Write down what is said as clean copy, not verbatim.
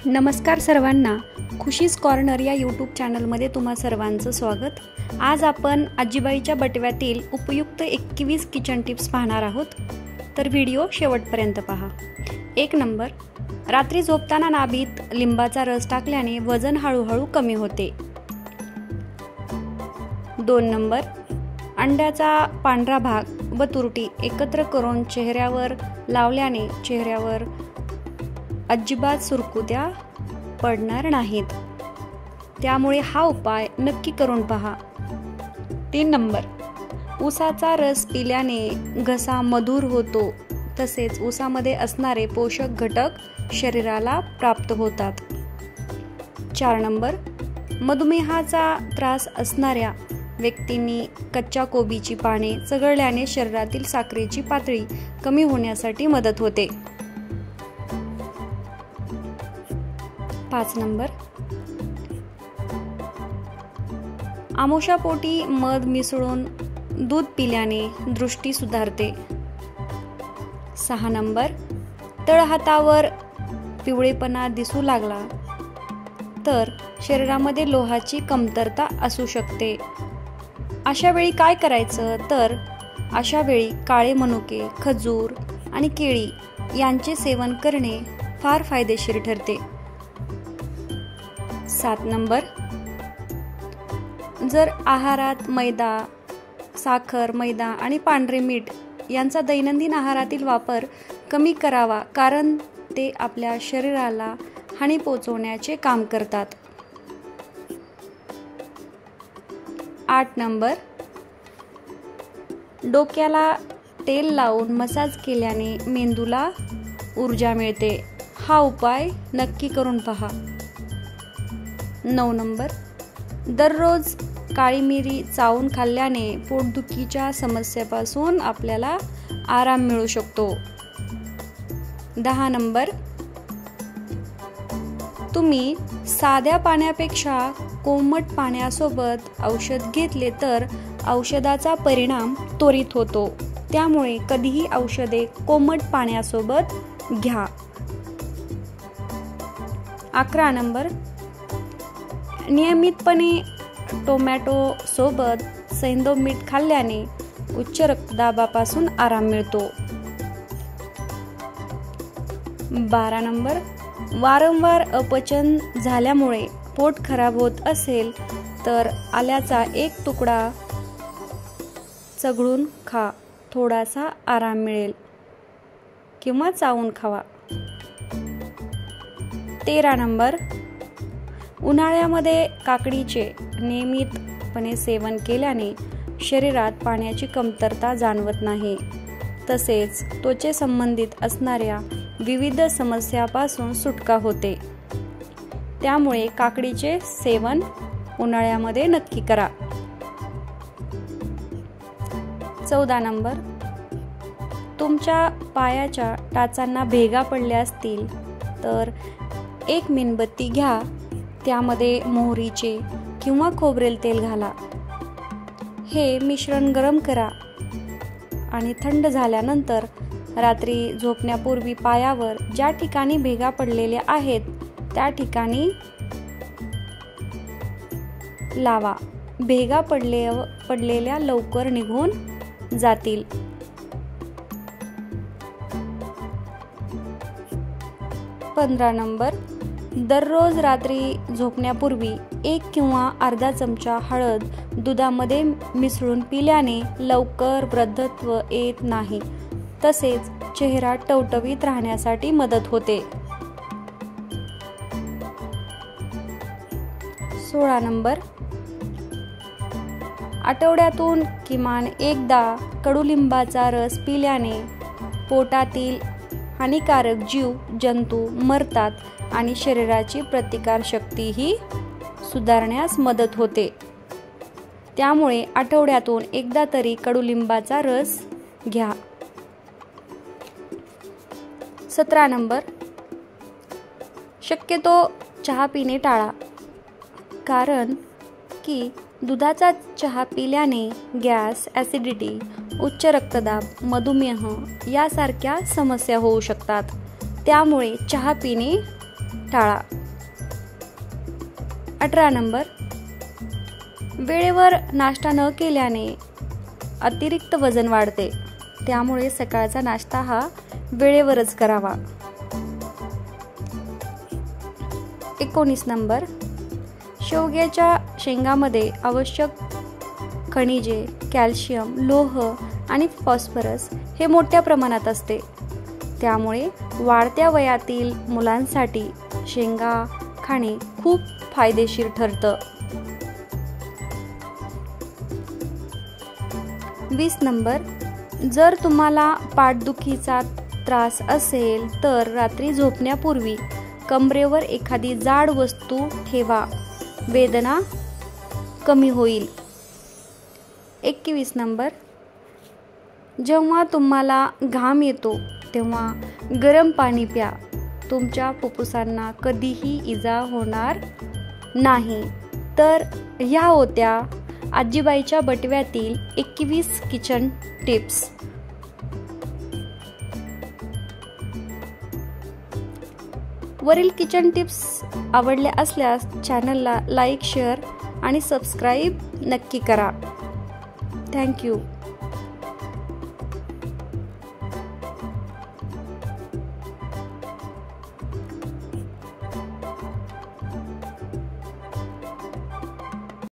नमस्कार सर्वांना, खुशीज कॉर्नर या यूट्यूब चॅनलमध्ये तुम्हा सर्वांचं स्वागत. आज आपण आजीबाईच्या बटव्यातील उपयुक्त 21 किचन टिप्स पाहणार आहोत, तर व्हिडिओ शेवटपर्यंत पहा. 1 नंबर, रात्री झोपताना नाभीत लिंबाचा रस टाकल्याने वजन हळूहळू कमी होते. 2 नंबर, अंड्याचा पांढरा भाग व तुरटी एकत्र करून चेहऱ्यावर लावल्याने चेहऱ्यावर अजिबात सुरकुत्या पडणार नाहीत, त्यामुळे हा उपाय नक्की करून पहा. 3 नंबर, ऊसाचा रस पिल्याने घसा मधुर होतो, तसेच ऊसामध्ये असणारे पोषक घटक शरीराला प्राप्त होतात. 4 नंबर, मधुमेहाचा त्रास असणाऱ्या व्यक्तींनी कच्च्या कोबीची पाने चघळल्याने शरीरातील साखरेची पातळी कमी होण्यासाठी मदत होते. 5 नंबर, आमोशापोटी मध मिसळून दूध पिल्याने दृष्टी सुधारते. 6 नंबर, तळहातावर पिवळेपणा दिसू लागला तर शरीरामध्ये लोहाची कमतरता असू शकते. अशा वेळी काय करायचं, तर अशा वेळी काळे मनुके, खजूर आणि केळी यांचे सेवन करणे फार फायदेशीर ठरते. 7 नंबर, जर आहारात मैदा, साखर, मैदा आणि पांढरे मीठ यांचा दैनंदिन आहारातील वापर कमी करावा, कारण ते आपल्या शरीराला हानी पोहोचवण्याचे काम करतात. 8 नंबर, डोक्याला तेल लावून मसाज केल्याने मेंदूला ऊर्जा मिळते. हा उपाय नक्की करून पहा. 9 नंबर, दररोज काळी मिरी चावून खाल्ल्याने पोटदुखीच्या समस्येपासून आपल्याला आराम मिळू शकतो. 10 नंबर, तुम्ही साध्या पाण्यापेक्षा कोमट पाण्यासोबत औषध घेतले तर औषधाचा परिणाम त्वरित होतो, त्यामुळे कधीही औषधे कोमट पाण्यासोबत घ्या. 11 नंबर, नियमितपणे टोमॅटो सोबत सैंधव मीठ खाल्ल्याने उच्च रक्तदाबापासून आराम मिळतो. 12 नंबर, वारंवार अपचन झाल्यामुळे पोट खराब होत असेल तर आल्याचा एक तुकडा चघळून खा, थोडासा आराम मिळेल, किंवा चावून खावा. 13 नंबर, उन्हाळ्यामध्ये काकडीचे नियमितपणे सेवन केल्याने शरीरात पाण्याची कमतरता जाणवत नाही, तसेच त्वचेसंबंधित असणाऱ्या विविध समस्यापासून सुटका होते, त्यामुळे काकडीचे सेवन उन्हाळ्यामध्ये नक्की करा. 14 नंबर, तुमच्या पायाच्या टाचांना भेगा पडल्या असतील तर एक मेणबत्ती घ्या, त्यामध्ये मोहरीचे किंवा खोबरेल तेल घाला. हे मिश्रण गरम करा आणि थंड झाल्यानंतर रात्री झोपण्यापूर्वी पायावर ज्या ठिकाणी भेगा पडलेल्या आहेत त्या ठिकाणी लावा. भेगा पडलेल्या लवकर निघून जातील. 15 नंबर, दररोज रात्री झोपण्यापूर्वी 1 किंवा अर्धा चमचा हळद दुधामध्ये मिसळून पिल्याने लवकर वृद्धत्व येत नाही, तसेच चेहरा टवटवीत राहण्यासाठी मदत होते. 16 नंबर, आठवड्यातून किमान एकदा कडुलिंबाचा रस पिल्याने पोटातील हानिकारक जीव जंतू मरतात आणि शरीराची प्रतिकारशक्तीही सुधारण्यास मदत होते, त्यामुळे आठवड्यातून एकदा तरी कडुलिंबाचा रस घ्या. 17 नंबर, शक्यतो चहा पिणे टाळा, कारण की दुधाचा चहा पिल्याने गॅस, ॲसिडिटी, उच्च रक्तदाब, मधुमेह यासारख्या समस्या होऊ शकतात, त्यामुळे चहा पिणे टाळा. 18 नंबर, वेळेवर नाश्ता न केल्याने अतिरिक्त वजन वाढते, त्यामुळे सकाळचा नाश्ता हा वेळेवरच करावा. 19 नंबर, शेवग्याच्या शेंगामध्ये आवश्यक खनिजे, कॅल्शियम, लोह आणि फॉस्फरस हे मोठ्या प्रमाणात असते, त्यामुळे वाढत्या वयातील मुलांसाठी शेंगा खाणे खूप फायदेशीर ठरतं. 20 नंबर, जर तुम्हाला पाठदुखीचा त्रास असेल तर रात्री झोपण्यापूर्वी कमरेवर एखादी जाड वस्तू ठेवा, वेदना कमी होईल. 21 नंबर, जेव्हा तुम्हाला घाम येतो तेव्हा गरम पाणी प्या, तुमच्या फुफ्फुसांना कधीही इजा होणार नाही. तर ह्या होत्या आजीबाईच्या बटव्यातील 21 किचन टिप्स. वरील किचन टिप्स आवडल्या असल्यास चॅनलला लाईक, शेअर आणि सबस्क्राईब नक्की करा. थँक्यू.